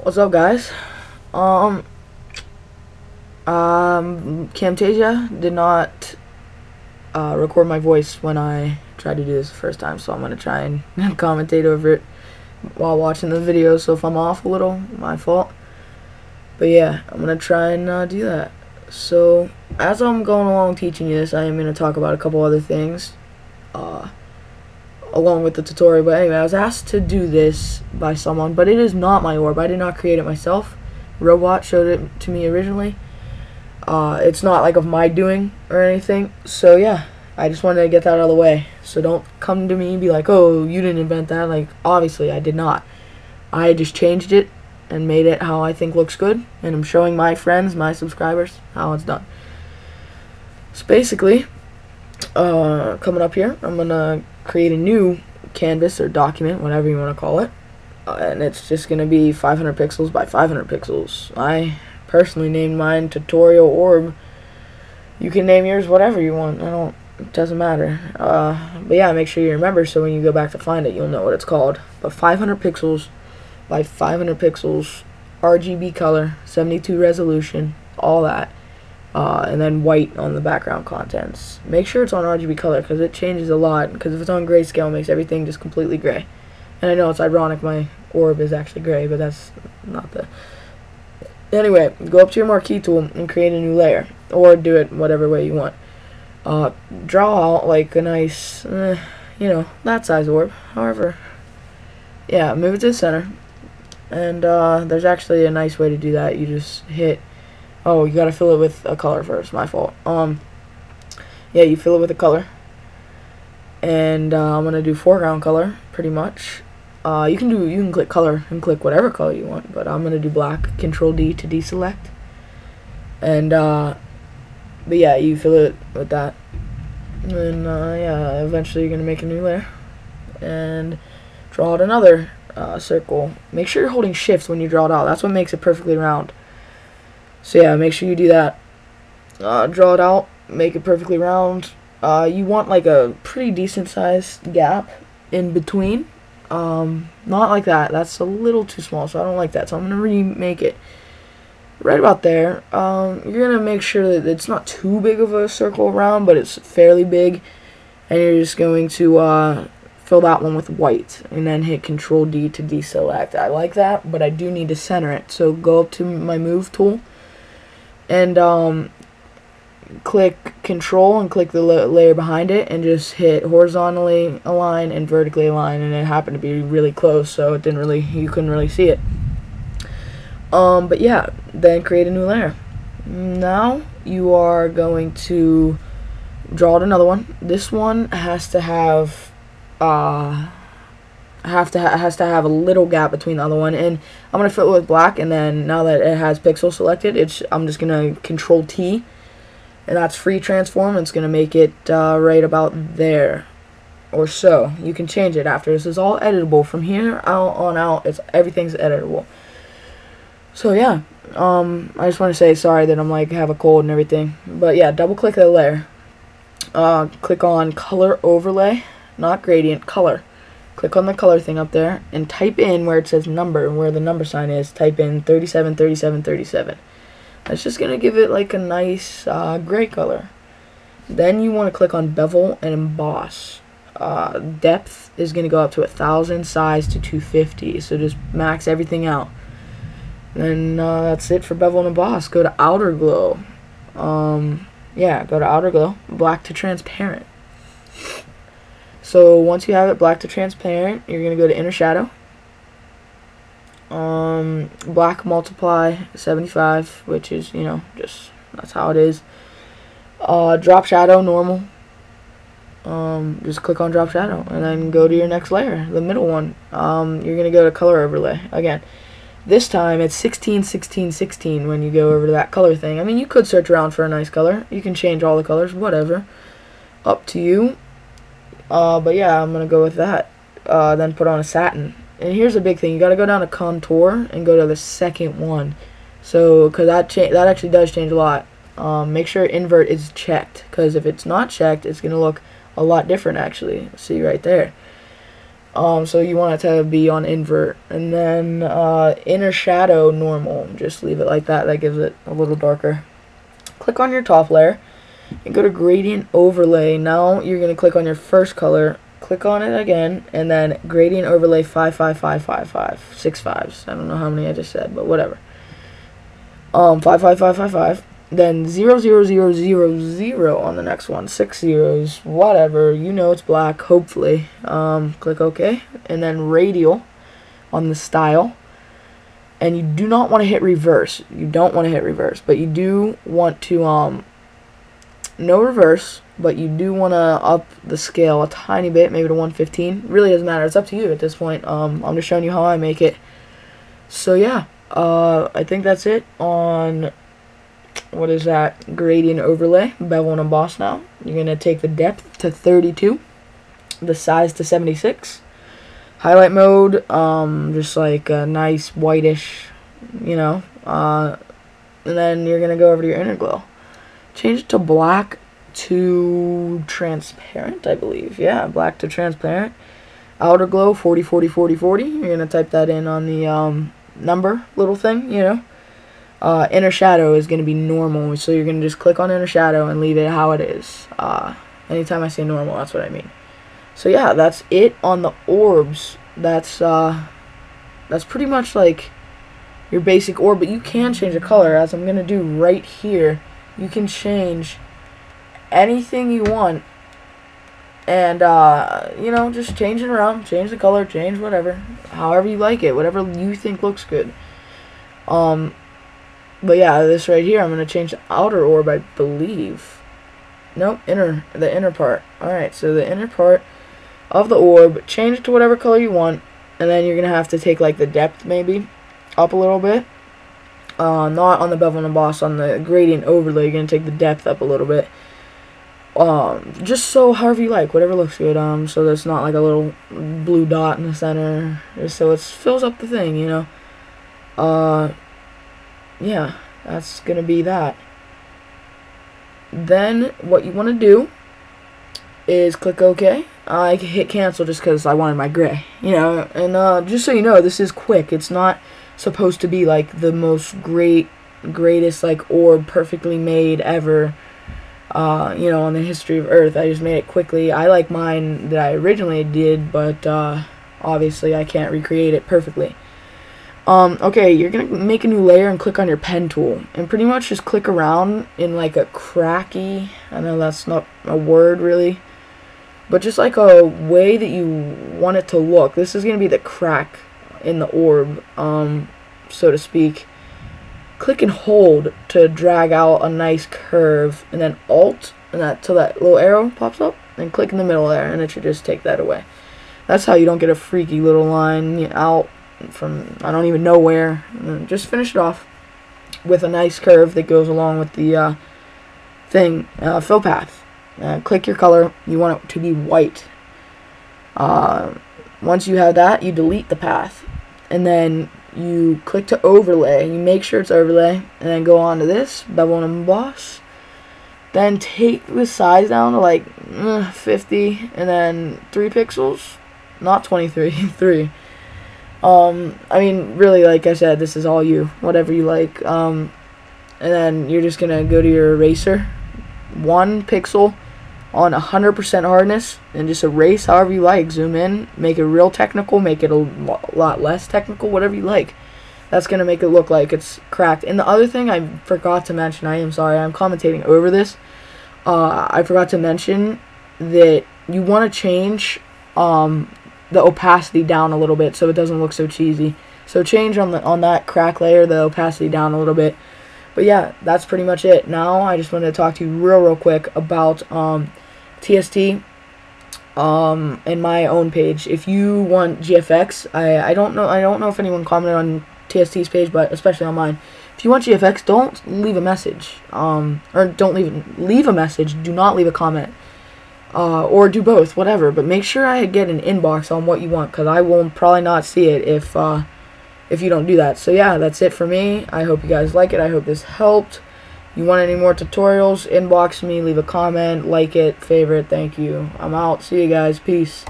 What's up, guys? Um, Camtasia did not record my voice when I tried to do this the first time, so I'm gonna try and commentate over it while watching the video. So if I'm off a little, my fault. But yeah, I'm gonna try and do that. So as I'm going along teaching you this, I am gonna talk about a couple other things along with the tutorial. But anyway, I was asked to do this by someone, but it is not my orb. I did not create it myself. Robot showed it to me originally. It's not like of my doing or anything. So yeah, I just wanted to get that out of the way. So don't come to me and be like, oh, you didn't invent that. Like, obviously I did not. I just changed it and made it how I think looks good, and I'm showing my friends, my subscribers, how it's done. So basically, coming up here, I'm gonna create a new canvas or document, whatever you want to call it, and it's just gonna be 500 pixels by 500 pixels. I personally named mine tutorial orb. You can name yours whatever you want. It doesn't matter. But yeah, make sure you remember so when you go back to find it, you'll know what it's called. But 500 pixels by 500 pixels, RGB color, 72 resolution, all that. And then white on the background contents. Make sure it's on RGB color because it changes a lot. Because if it's on grayscale, it makes everything just completely gray. And I know it's ironic my orb is actually gray, but that's not the... Anyway, go up to your marquee tool and create a new layer. Or do it whatever way you want. Draw out like a nice, you know, that size orb. However, yeah, move it to the center. And there's actually a nice way to do that. You just hit... Oh, you gotta fill it with a color first. My fault. Yeah, you fill it with a color, and I'm gonna do foreground color, pretty much. You can click color and click whatever color you want, but I'm gonna do black. Control D to deselect, and but yeah, you fill it with that, and yeah, eventually you're gonna make a new layer, and draw out another circle. Make sure you're holding Shift when you draw it out. That's what makes it perfectly round. So yeah, make sure you do that. Draw it out, make it perfectly round. You want like a pretty decent sized gap in between. Not like that. That's a little too small, so I don't like that. So I'm gonna remake it right about there. You're gonna make sure that it's not too big of a circle around, but it's fairly big. And you're just going to fill that one with white, and then hit Control D to deselect. I like that, but I do need to center it. So go up to my Move tool. And click Control and click the layer behind it, and just hit horizontally align and vertically align. And it happened to be really close, so it you couldn't really see it. But yeah, then create a new layer. Now you are going to draw out another one. This one has to have has to have a little gap between the other one, and I'm gonna fill it with black. And then now that it has pixel selected, I'm just gonna Control T, and that's free transform. It's gonna make it right about there or so. You can change it after. This is all editable from here on out. Everything's editable. So yeah, I just want to say sorry that I'm like have a cold and everything, but yeah, double click the layer. Click on color overlay, not gradient, color. Click on the color thing up there and type in where it says number, where the number sign is. Type in 37, 37, 37. That's just going to give it like a nice gray color. Then you want to click on bevel and emboss. Depth is going to go up to 1000, size to 250. So just max everything out. And that's it for bevel and emboss. Go to outer glow. Yeah, go to outer glow. Black to transparent. So once you have it black to transparent, you're going to go to inner shadow. Black multiply 75, which is, you know, just that's how it is. Drop shadow normal. Just click on drop shadow and then go to your next layer, the middle one. You're going to go to color overlay again. This time it's 16, 16, 16 when you go over to that color thing. I mean, you could search around for a nice color. You can change all the colors, whatever. Up to you. But yeah, I'm gonna go with that. Then put on a satin. And here's a big thing: you gotta go down to contour and go to the second one. So, cause that actually does change a lot. Make sure invert is checked, cause if it's not checked, it's gonna look a lot different. Actually, see right there. So you want it to be on invert. And then inner shadow normal. Just leave it like that. That gives it a little darker. Click on your top layer and go to gradient overlay. Now you're going to click on your first color. Click on it again, and then gradient overlay 55555, 6 5s. I don't know how many I just said, but whatever. 55555. Then 00000 on the next one. 6 zeros, whatever. You know it's black, hopefully. Click OK. And then radial on the style. And you do not want to hit reverse. You don't want to hit reverse, but you do want to no reverse, but you do want to up the scale a tiny bit, maybe to 115. Really doesn't matter. It's up to you at this point. I'm just showing you how I make it. So yeah, I think that's it on, what is that, gradient overlay, bevel and emboss. Now you're going to take the depth to 32, the size to 76. Highlight mode, just like a nice whitish, you know, and then you're going to go over to your inner glow. Change it to black to transparent, I believe. Yeah, black to transparent. Outer glow, 40, 40, 40, 40. You're going to type that in on the number little thing, you know. Inner shadow is going to be normal, so you're going to just click on inner shadow and leave it how it is. Anytime I say normal, that's what I mean. So yeah, that's it on the orbs. That's pretty much like your basic orb, but you can change the color, as I'm going to do right here. You can change anything you want, and you know, just change it around, change the color, change whatever, however you like it, whatever you think looks good. But yeah, this right here, I'm gonna change the outer orb, I believe. Nope, the inner part. Alright, so the inner part of the orb, change it to whatever color you want, and then you're gonna have to take like the depth maybe up a little bit. Not on the bevel and emboss, on the gradient overlay, you're going to take the depth up a little bit. Just so however you like, whatever looks good, so there's not like a little blue dot in the center, just so it fills up the thing, you know. Yeah, that's going to be that. Then, what you want to do is click OK. I hit cancel just because I wanted my gray, you know, and just so you know, this is quick. It's not supposed to be like the most greatest like orb perfectly made ever, you know, in the history of Earth. I just made it quickly. I like mine that I originally did, but obviously I can't recreate it perfectly. Okay, you're gonna make a new layer and click on your pen tool and pretty much just click around in like a cracky, I know that's not a word really, but just like a way that you want it to look. This is gonna be the crack in the orb, so to speak. Click and hold to drag out a nice curve, and then Alt, and that till that little arrow pops up, and click in the middle there, and it should just take that away. That's how you don't get a freaky little line out from I don't even know where. And just finish it off with a nice curve that goes along with the thing. Fill path. Click your color. You want it to be white. Once you have that, you delete the path, and then you click to overlay. You make sure it's overlay, and then go on to this bevel and emboss. Then take the size down to like 50, and then 3 pixels, not 23, 3. I mean, really, like I said, this is all you, whatever you like. And then you're just gonna go to your eraser, 1 pixel on 100% hardness, and just erase however you like. Zoom in, make it real technical, make it a lot less technical, whatever you like. That's going to make it look like it's cracked. And the other thing I forgot to mention, I am sorry, I'm commentating over this. I forgot to mention that you want to change the opacity down a little bit so it doesn't look so cheesy. So change on that crack layer the opacity down a little bit. But yeah, that's pretty much it. Now I just wanted to talk to you real quick about TST in my own page. If you want GFX, I don't know if anyone commented on TST's page, but especially on mine. If you want GFX, don't leave a message. Or don't leave a message. Do not leave a comment. Or do both, whatever. But make sure I get an inbox on what you want, because I will probably not see it if you don't do that. So yeah, that's it for me. I hope you guys like it. I hope this helped. You want any more tutorials, inbox me, leave a comment, like it, favorite, thank you. I'm out. See you guys. Peace.